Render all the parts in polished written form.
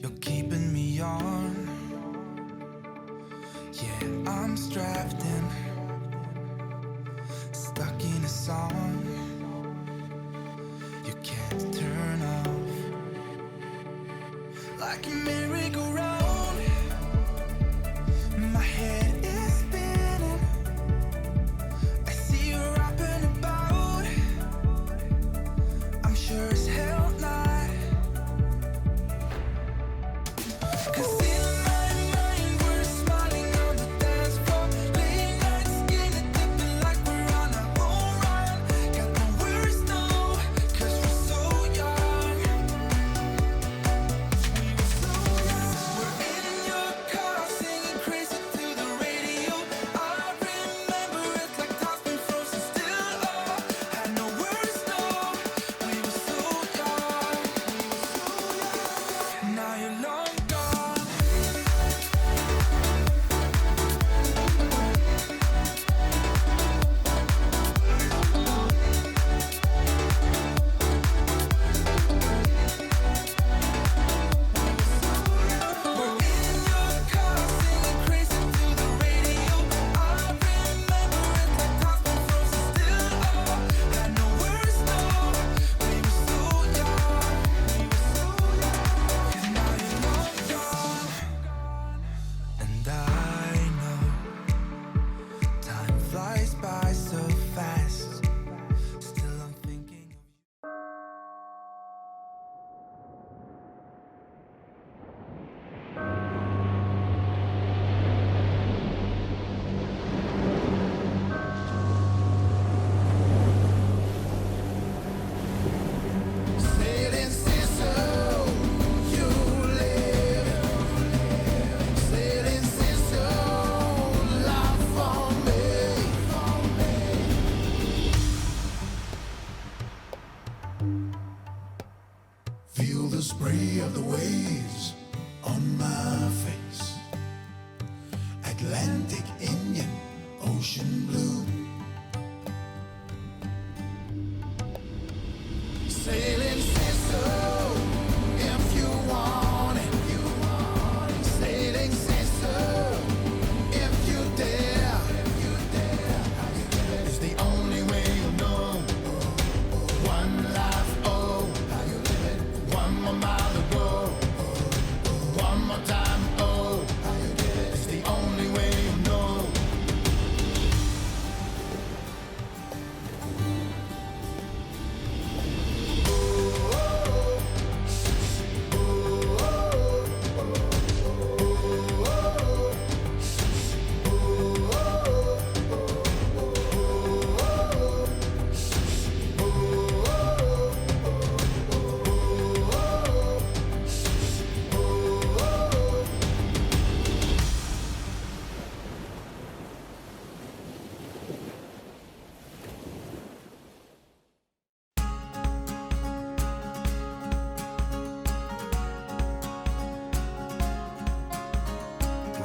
You're keeping me on. Yeah, I'm strapped in, stuck in a song you can't turn off. Like a merry-go-round, my head is spinning. I see you rapping about, I'm sure as hell not. 'Cause in my mind we're smiling on the dance floor, late night skinny dipping like we're on our own run. Got no words, no, 'cause we're so young. We were so young. We're in your car singing crazy to the radio. I remember it like time's been frozen still. Oh, had no words, no. We were so young. Now you're long gone. We're in your car singing crazy to the radio. I remember it like time's been frozen still. Oh, had no words, no. We were so young. Now you're long gone. And I know time flies by so fast. Still I'm thinking of you. Sailing Sisu, you live. Sailing Sisu, love for me. Feel the spray of the waves on my face. Atlantic, Indian, ocean blue. Sailing Sisu, if you want it. Sailing Sisu, if you dare. It's the only way you know. One life, oh. One more mile to go. One more time, oh. It's the only way you know.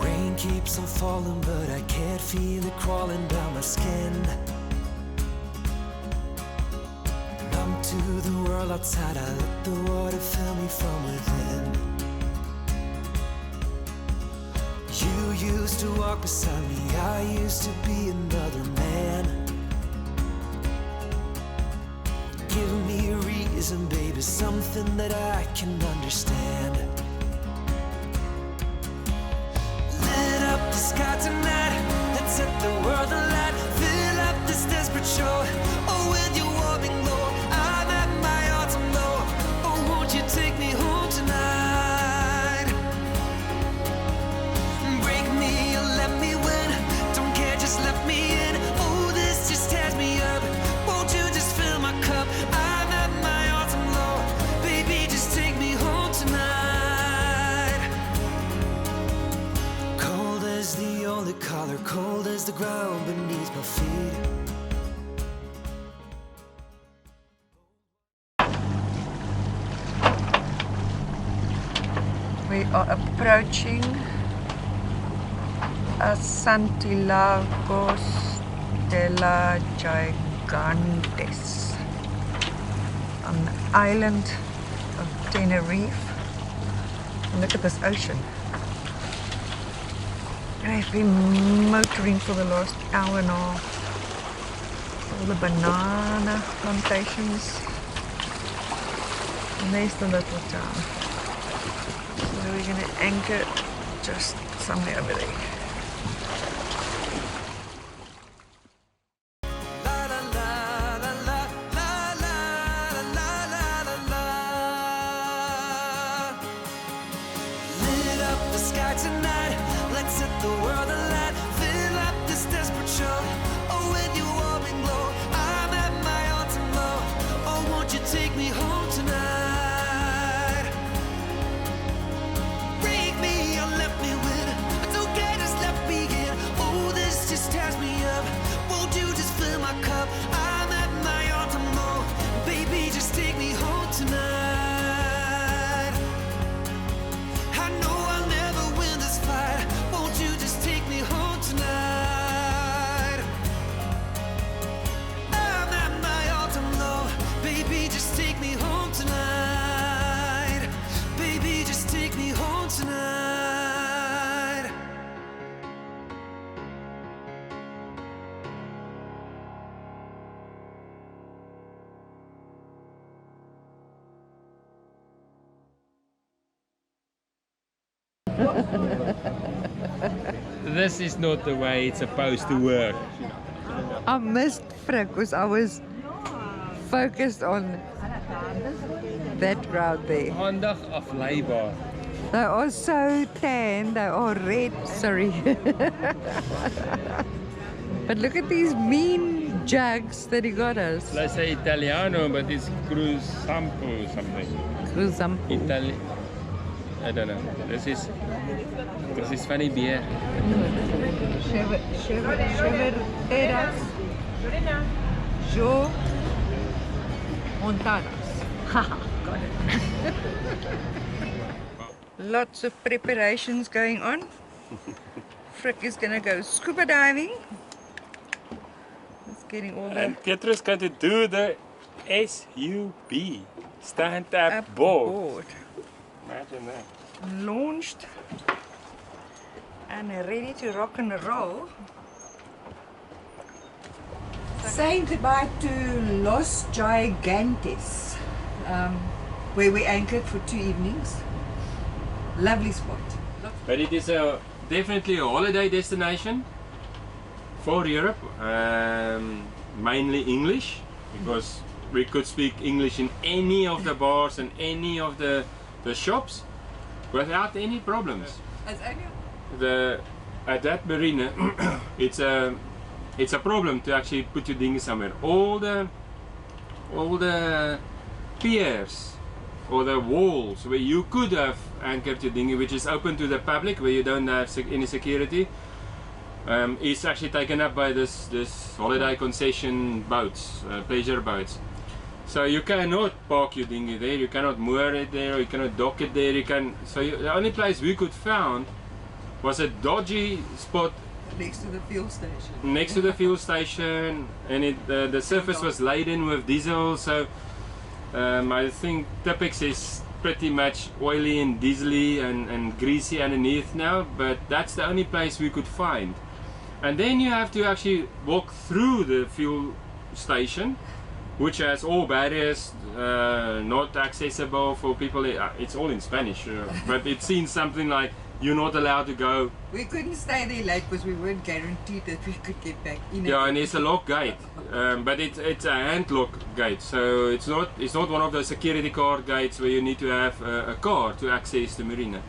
Rain keeps on falling, but I can't feel it crawling down my skin. Numb to the world outside, I let the water fill me from within. You used to walk beside me, I used to be another man. Give me a reason, baby, something that I can understand. Lit up the sky tonight and set the world alight. Fill up this desperate show. Oh, with your warming glow, I'm at my autumn low. Oh, won't you take me home tonight? Break me or let me win. Don't care, just let me in. Oh, this just tears me up. Won't you just fill my cup? I'm at my autumn low. Baby, just take me home tonight. Cold as the only color, cold as the ground beneath my feet. We are approaching Santiago de Los Gigantes on the island of Tenerife. And look at this ocean. I've been motoring for the last hour and a half. All the banana plantations. And there's the little town. So we're going to anchor just somewhere over there. This is not the way it's supposed to work. I missed Frick because I was focused on that crowd there. Aandag afleibaar. They are so tan, they are red, sorry. But look at these mean jugs that he got us. Let's say Italiano, but it's Cruzampo or something. Cruzampo. I don't know. This is funny beer. Cheverteras. Jo Montanas. Haha, got it. Lots of preparations going on. Frick is gonna go scuba diving. It's getting all the... And Petrus going to do the SUB, stand-up board. Imagine that. Launched and ready to rock and roll. Saying goodbye to Los Gigantes, where we anchored for 2 evenings. Lovely spot. But it is definitely a holiday destination for Europe, mainly English, because we could speak English in any of the bars and any of the shops without any problems. At that marina, it's a problem to actually put your dinghy somewhere. All the piers or the walls where you could have anchored your dinghy, which is open to the public, where you don't have any security, is actually taken up by this holiday concession boats, pleasure boats. So you cannot park your dinghy there, you cannot moor it there, you cannot dock it there. The only place we could find was a dodgy spot next to the fuel station. Next to the fuel station, and the surface was laden with diesel. So I think Tipex is pretty much oily and diesely and greasy underneath now, but that's the only place we could find. And then you have to actually walk through the fuel station, which has all barriers, not accessible for people. It's all in Spanish, but it seems something like you're not allowed to go. We couldn't stay there late because we weren't guaranteed that we could get back in. Yeah, and it's a lock gate, but it's a hand lock gate, so it's not one of the security card gates where you need to have a card to access the marina.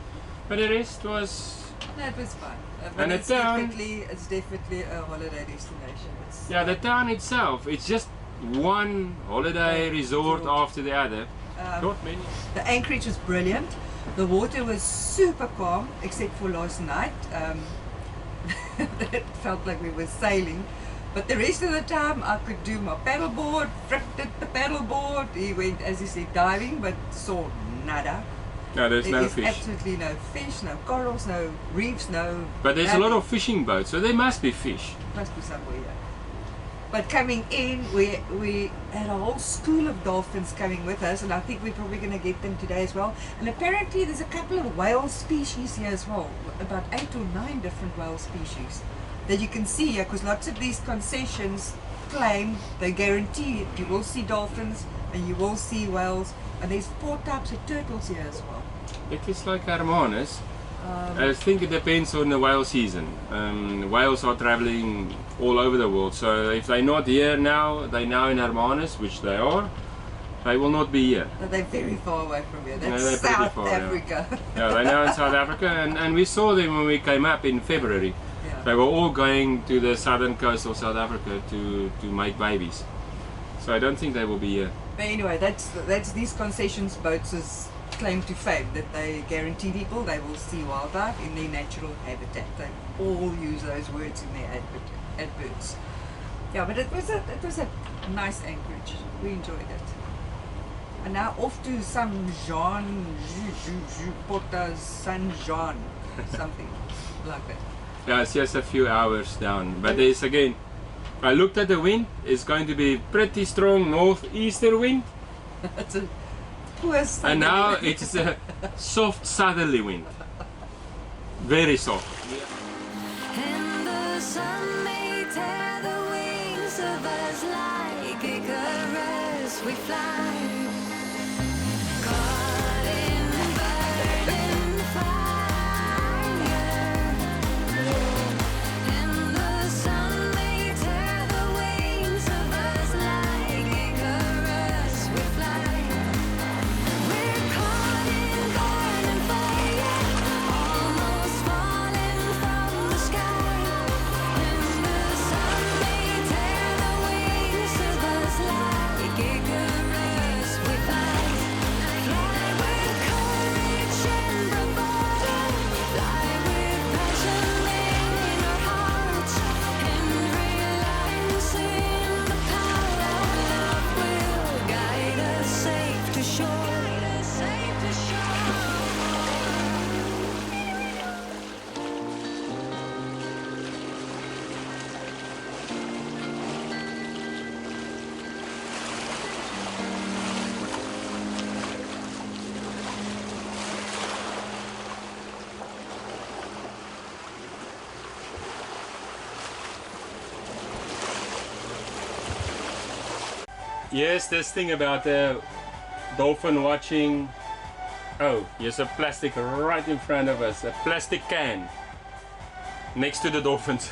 But the rest was... No, it was fun. And it's definitely a holiday destination. Yeah, the town itself, it's just one holiday resort after the other. Not many. The anchorage was brilliant. The water was super calm, except for last night. It felt like we were sailing. But the rest of the time I could do my paddleboard. Frick did the paddleboard. He went, as he said, diving, but saw nada. No, there's no fish. Absolutely no fish, no corals, no reefs, no... But there's a lot of fishing boats, so there must be fish. Must be somewhere, yeah. But coming in, we had a whole school of dolphins coming with us, and I think we're probably going to get them today as well. And apparently there's a couple of whale species here as well, about 8 or 9 different whale species that you can see here, because lots of these concessions claim, they guarantee you will see dolphins and you will see whales, and there's 4 types of turtles here as well. It is like Hermanus. I think it depends on the whale season. Whales are traveling all over the world, so if they're not here now, they're now in Hermanus, which they are, they will not be here. But they're very far away from here. That's they're pretty South far, Africa. Yeah, they're now in South Africa, and we saw them when we came up in February. Yeah. They were all going to the southern coast of South Africa to make babies. So I don't think they will be here. But anyway, that's these concessions boats' claim to fame, that they guarantee people they will see wildlife in their natural habitat. They all use those words in their adverts. Yeah, but it was a nice anchorage. We enjoyed it. And now off to San Juan, Porta San Juan, something like that. Yeah, it's just a few hours down. But there's again, I looked at the wind, it's going to be pretty strong northeaster wind. It's a poor And now it's a soft southerly wind. Very soft. And the sun may tear the wings of us like a caress we fly. Caught in burning fire. And the sun may tear the wings of us like a caress we fly. We're caught in burning fire, almost falling from the sky. And the sun may tear the wings of us like a caress we fly. Fly with courage and bravado, fly with passion in our hearts, and realizing the power of love will guide us safe to shore. Yes, this thing about dolphin watching. Oh, here's a plastic right in front of us, a plastic can next to the dolphins.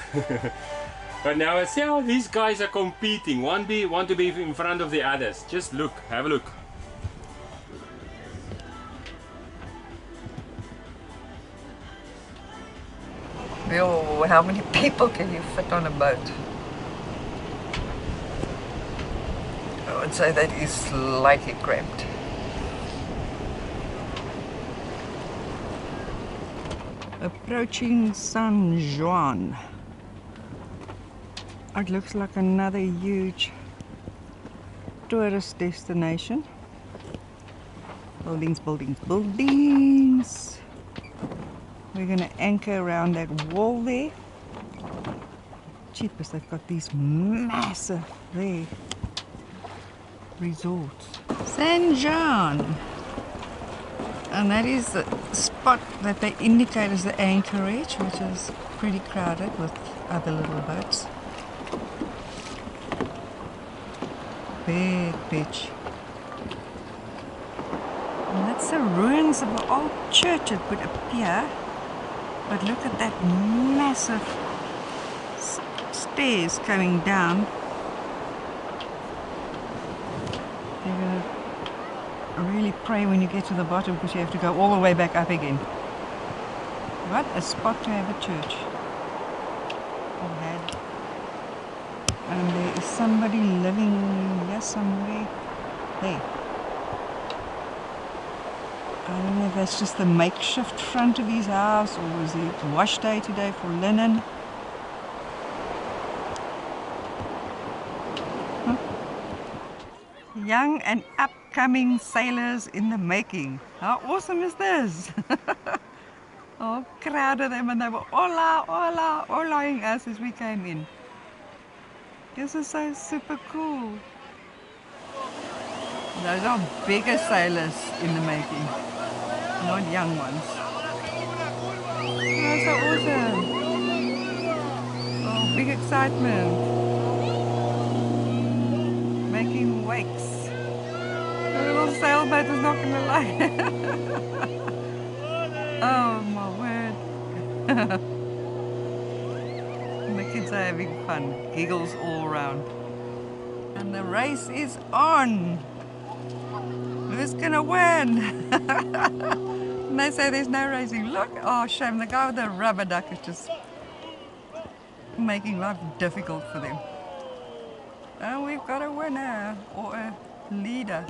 But now I see how these guys are competing. One want to be in front of the others. Just look, have a look. Yo, how many people can you fit on a boat? I would say that is slightly cramped. Approaching San Juan. It looks like another huge tourist destination. Buildings, buildings, buildings. We're going to anchor around that wall there. Cheapest, they've got these massive there resorts. San Juan. And that is the spot that they indicate as the anchorage, which is pretty crowded with other little boats. Big beach. And that's the ruins of the old church, it would appear. But look at that massive stairs coming down. You're going to really pray when you get to the bottom, because you have to go all the way back up again. What a spot to have a church. Or had. And there is somebody living here somewhere. There. I don't know if that's just the makeshift front of his house, or is it wash day today for linen. Young and upcoming sailors in the making. How awesome is this? Oh, crowd of them, and they were hola, hola, holaing us as we came in. This is so super cool. Those are bigger sailors in the making, not young ones. That's so awesome. Oh, big excitement. Making wakes. The little sailboat is not going to lie. Oh my word. The kids are having fun. Giggles all around. And the race is on. Who's gonna win? And they say there's no racing. Look, oh shame, the guy with the rubber duck is just making life difficult for them. Oh, we've got a winner or a leader.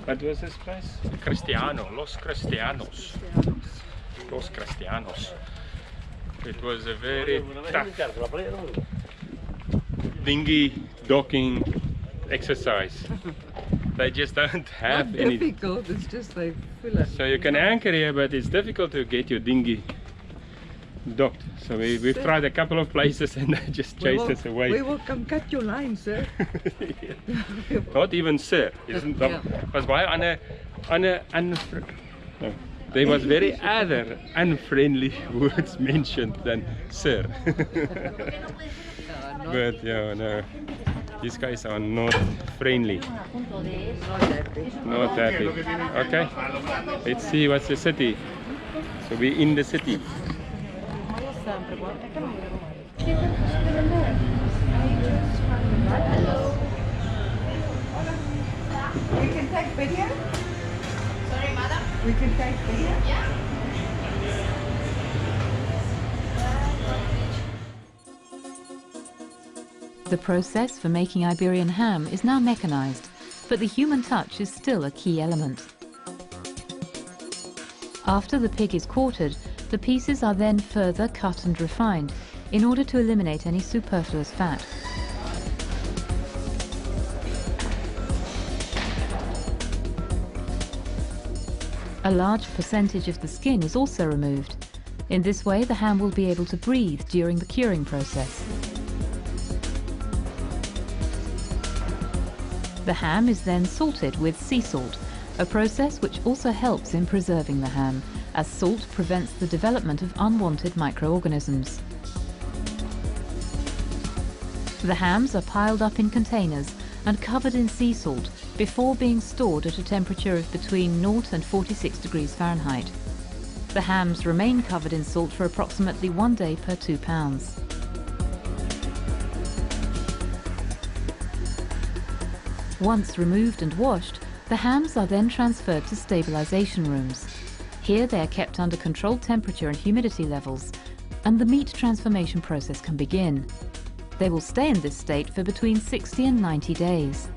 What was this place? Los Cristianos. It was a very tough dinghy docking exercise. They just don't have Not any. difficult, it's just they fill it. So you can anchor here, but it's difficult to get your dinghy docked. So we've tried a couple of places and they just chased us away. We will come cut your line, sir. Not even sir. Isn't that? Was baie ander no, there was very other unfriendly words mentioned than sir. But yeah, no, these guys are not friendly. Not that big. Not that big. Okay, let's see what's the city. So we're in the city. We can take video? Sorry, madam? We can take video? Yeah. The process for making Iberian ham is now mechanized, but the human touch is still a key element. After the pig is quartered, the pieces are then further cut and refined in order to eliminate any superfluous fat. A large percentage of the skin is also removed. In this way, the ham will be able to breathe during the curing process. The ham is then salted with sea salt, a process which also helps in preserving the ham, as salt prevents the development of unwanted microorganisms. The hams are piled up in containers and covered in sea salt before being stored at a temperature of between 0 and 46 degrees Fahrenheit. The hams remain covered in salt for approximately 1 day per 2 pounds. Once removed and washed, the hams are then transferred to stabilization rooms. Here they are kept under controlled temperature and humidity levels, and the meat transformation process can begin. They will stay in this state for between 60 and 90 days.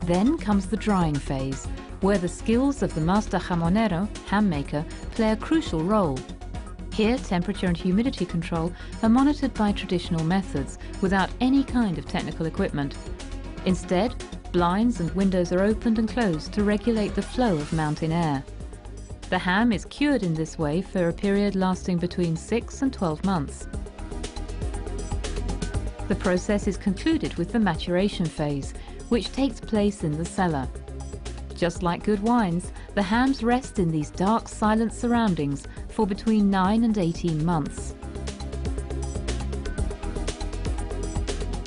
Then comes the drying phase, where the skills of the master jamonero, ham maker, play a crucial role. Here, temperature and humidity control are monitored by traditional methods without any kind of technical equipment. Instead, blinds and windows are opened and closed to regulate the flow of mountain air. The ham is cured in this way for a period lasting between 6 and 12 months. The process is concluded with the maturation phase, which takes place in the cellar. Just like good wines, the hams rest in these dark, silent surroundings for between 9 and 18 months.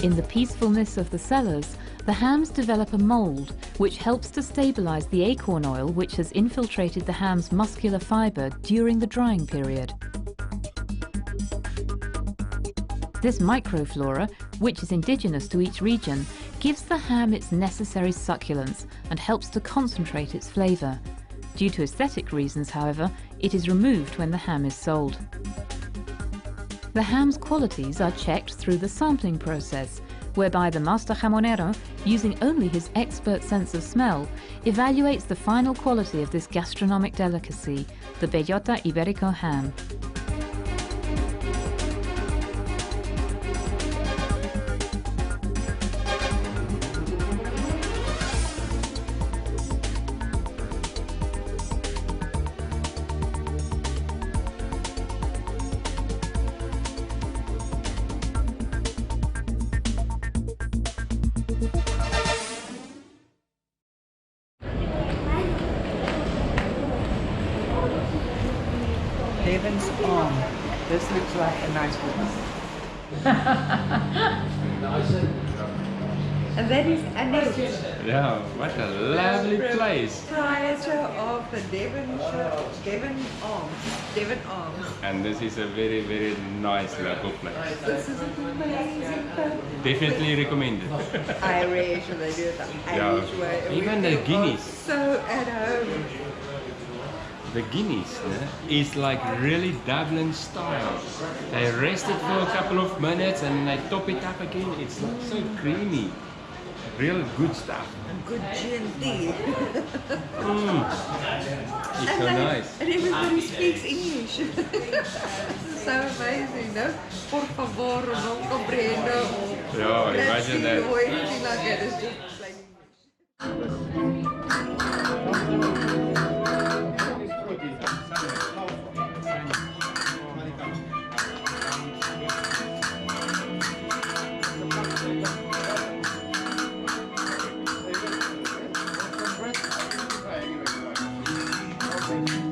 In the peacefulness of the cellars, the hams develop a mold which helps to stabilize the acorn oil which has infiltrated the ham's muscular fiber during the drying period. This microflora, which is indigenous to each region, gives the ham its necessary succulence and helps to concentrate its flavor. Due to aesthetic reasons, however, it is removed when the ham is sold. The ham's qualities are checked through the sampling process, whereby the master jamonero, using only his expert sense of smell, evaluates the final quality of this gastronomic delicacy, the bellota iberico ham. Devon's arm. This looks like a nice one. And that is Annette, Yeah, what a lovely place. proprietor of the Devon Arms. And this is a very, very nice local place. This is an amazing place. Definitely recommended. Irish, and they do it the Irish way. and we Even the feel Guineas. So at home. The Guineas is like really Dublin style. They rest it for a couple of minutes and they top it up again. It's like so creamy. Real good stuff. Good gin tea. It's so nice. And everybody speaks English. So amazing, no? Por favor, no comprendo. Yeah, imagine that. Or anything like that. It's just plain English.